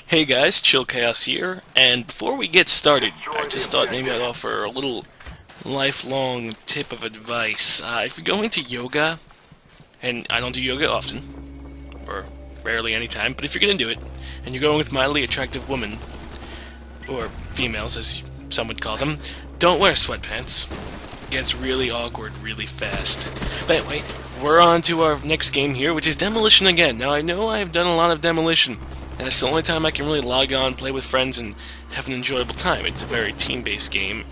Hey guys, Chill Chaos here, and before we get started, I just thought maybe I'd offer a little lifelong tip of advice. If you're going to yoga, and I don't do yoga often, or rarely any time, but if you're going to do it, and you're going with mildly attractive women, or females as some would call them, don't wear sweatpants. It gets really awkward really fast. But anyway, we're on to our next game here, which is Demolition again. Now I know I've done a lot of Demolition, and it's the only time I can really log on, play with friends, and have an enjoyable time. It's a very team-based game.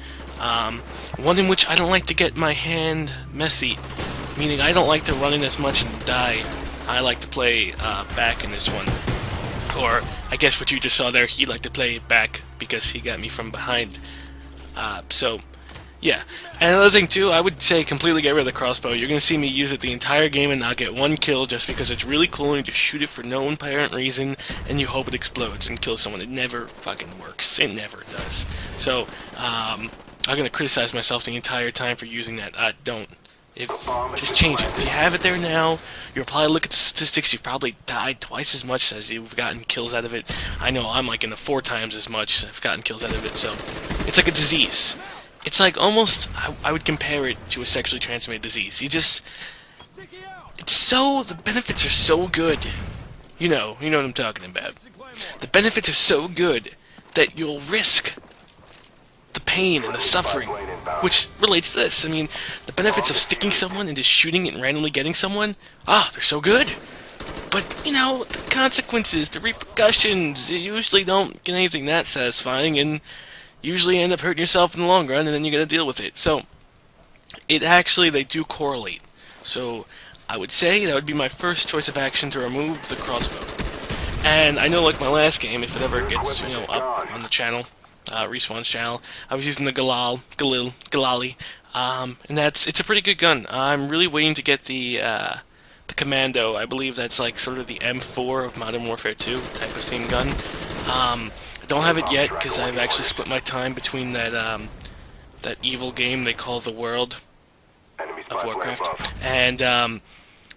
One in which I don't like to get my hand messy, meaning I don't like to run in as much and die. I like to play back in this one. Or, I guess what you just saw there, he liked to play back because he got me from behind. Yeah. And another thing, too, I would say completely get rid of the crossbow. You're going to see me use it the entire game and not get one kill just because it's really cool and you just shoot it for no apparent reason and you hope it explodes and kills someone. It never fucking works. It never does. So, I'm going to criticize myself the entire time for using that. Don't. Just change it. If you have it there now, you'll probably look at the statistics, you've probably died twice as much as you've gotten kills out of it. I know, I'm like in the 4 times as much I've gotten kills out of it, so it's like a disease. It's like almost, I would compare it to a sexually transmitted disease. The benefits are so good. You know what I'm talking about. The benefits are so good that you'll risk the pain and the suffering, which relates to this. I mean, the benefits of sticking someone and just shooting it and randomly getting someone, they're so good. But, the consequences, the repercussions, you usually don't get anything that satisfying, and usually end up hurting yourself in the long run, and then you gotta deal with it. So, they do correlate. So, I would say that would be my first choice of action to remove the crossbow. And I know, like my last game, if it ever gets, up on the channel, Respawn's channel, I was using the Galali, and it's a pretty good gun. I'm really waiting to get the Commando. I believe that's like sort of the M4 of Modern Warfare 2 type of same gun. I don't have it yet because I've actually split my time between that evil game they call The World of Warcraft, and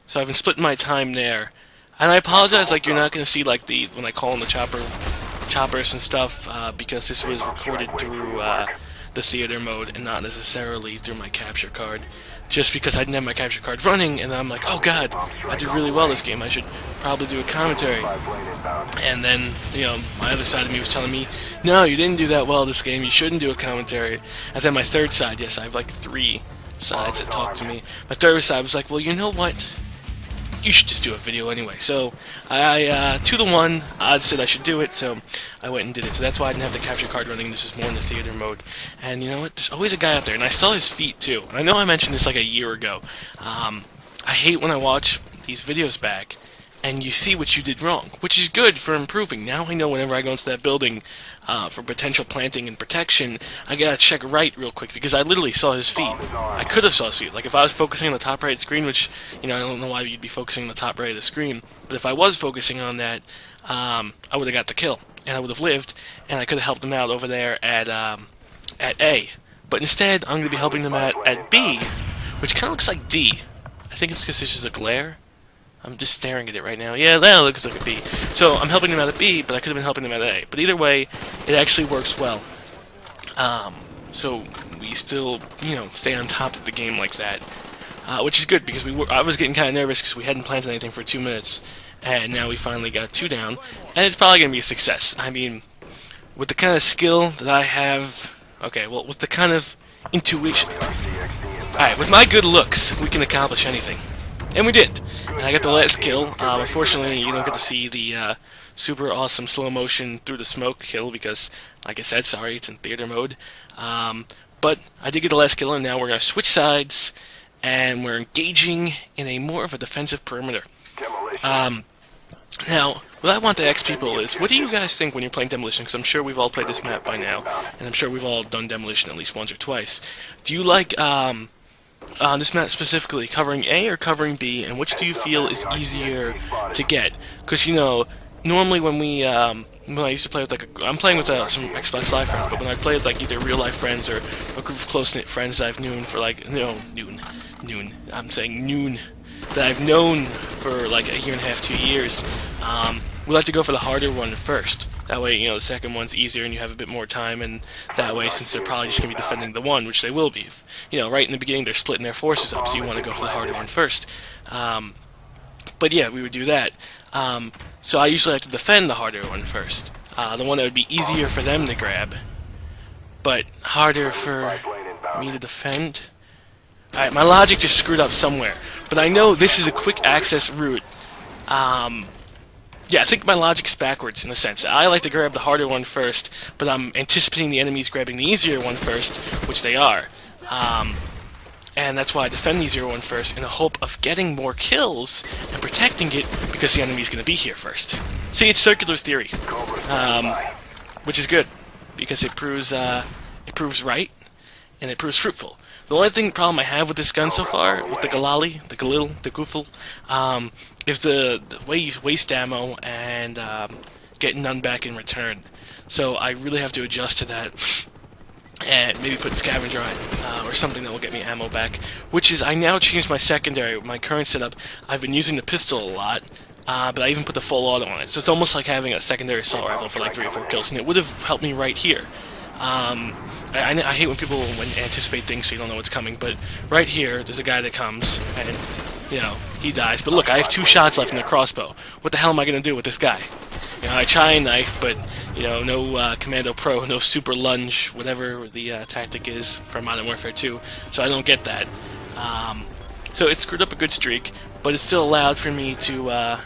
so I've been splitting my time there. And I apologize, like you're not going to see like when I call in the choppers and stuff, because this was recorded through the theater mode and not necessarily through my capture card. Just because I didn't have my capture card running, and I'm like, oh god, I did really well this game, I should probably do a commentary. And then, my other side of me was telling me, no, you didn't do that well this game, you shouldn't do a commentary. And then my third side, yes, I have like 3 sides that talk to me. My third side was like, well, you know what? You should just do a video anyway. So, 2-to-1, odds said I should do it, so I went and did it. So that's why I didn't have the capture card running, this is more in the theater mode. And you know what, there's always a guy out there, and I saw his feet too. And I know I mentioned this like a year ago. I hate when I watch these videos back, and you see what you did wrong, which is good for improving. Now I know whenever I go into that building for potential planting and protection, I gotta check right real quick, because I literally saw his feet. I could have saw his feet. Like if I was focusing on the top right screen, which, I don't know why you'd be focusing on the top right of the screen, but if I was focusing on that, I would have got the kill, and I would have lived, and I could have helped them out over there at A. But instead, I'm going to be helping them at B, which kind of looks like D. I think it's because there's just a glare. I'm just staring at it right now. Yeah, that looks like a B. So I'm helping them out at B, but I could have been helping them at A. But either way, it actually works well. So we still, stay on top of the game like that, which is good because I was getting kind of nervous because we hadn't planted anything for 2 minutes, and now we finally got 2 down, and it's probably going to be a success. I mean, with the kind of skill that I have, with the kind of intuition, alright, with my good looks, we can accomplish anything. And we did. And I got the last kill. Unfortunately, you don't get to see the super awesome slow motion through the smoke kill because, like I said, sorry, it's in theater mode. But I did get the last kill, and now we're going to switch sides, and we're engaging in a more of a defensive perimeter. Now, what I want to ask people is, what do you guys think when you're playing Demolition? Because I'm sure we've all played this map by now, and I'm sure we've all done Demolition at least once or twice. Do you like this map specifically, covering A or covering B, and which do you feel is easier to get? Because, normally when I used to play with I'm playing with some Xbox Live friends, but when I play with either real life friends or a group of close-knit friends that I've known for that I've known for like a year and a half, 2 years, we like to go for the harder one first. That way, the second one's easier and you have a bit more time, and that way, since they're probably just going to be defending the one, which they will be, right in the beginning they're splitting their forces up, so you want to go for the harder one first. But yeah, we would do that. So I usually like to defend the harder one first. The one that would be easier for them to grab, but harder for me to defend. Alright, my logic just screwed up somewhere, but I know this is a quick access route. Yeah, I think my logic's backwards in a sense. I like to grab the harder one first, but I'm anticipating the enemies grabbing the easier one first, which they are. And that's why I defend the easier one first in the hope of getting more kills and protecting it because the enemy's going to be here first. See, it's circular theory, which is good because it proves right and it proves fruitful. The only problem I have with this gun so far, with the Galali, the Galil, the Gufel, is the waste ammo and getting none back in return. So I really have to adjust to that and maybe put scavenger on or something that will get me ammo back. Which is, I now changed my secondary. My current setup, I've been using the pistol a lot, but I even put the full auto on it. So it's almost like having a secondary assault rifle for like 3 or 4 kills, and it would have helped me right here. I hate when people anticipate things so you don't know what's coming, but right here, there's a guy that comes, and, he dies. But look, I have 2 shots left in the crossbow. What the hell am I going to do with this guy? I try and knife, but, no Commando Pro, no super lunge, whatever the tactic is for Modern Warfare 2, so I don't get that. So it screwed up a good streak, but it still allowed for me to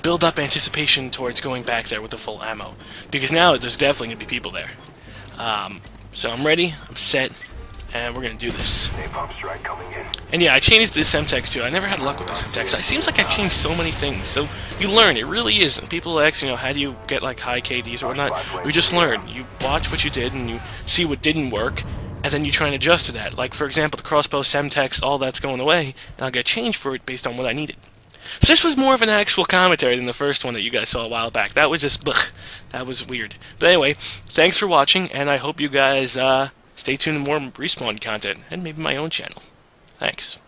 build up anticipation towards going back there with the full ammo. Because now there's definitely going to be people there. So I'm ready, I'm set, and we're going to do this. And yeah, I changed the Semtex too. I never had luck with the Semtex. It seems like I've changed so many things. So you learn, it really is. And people ask, how do you get like high KDs or whatnot? You just learn. You watch what you did and you see what didn't work, and then you try and adjust to that. Like, for example, the crossbow, Semtex, all that's going away, and I'll get change for it based on what I needed. So this was more of an actual commentary than the first one that you guys saw a while back. That was just, blech, that was weird. But anyway, thanks for watching, and I hope you guys stay tuned to more Respawn content, and maybe my own channel. Thanks.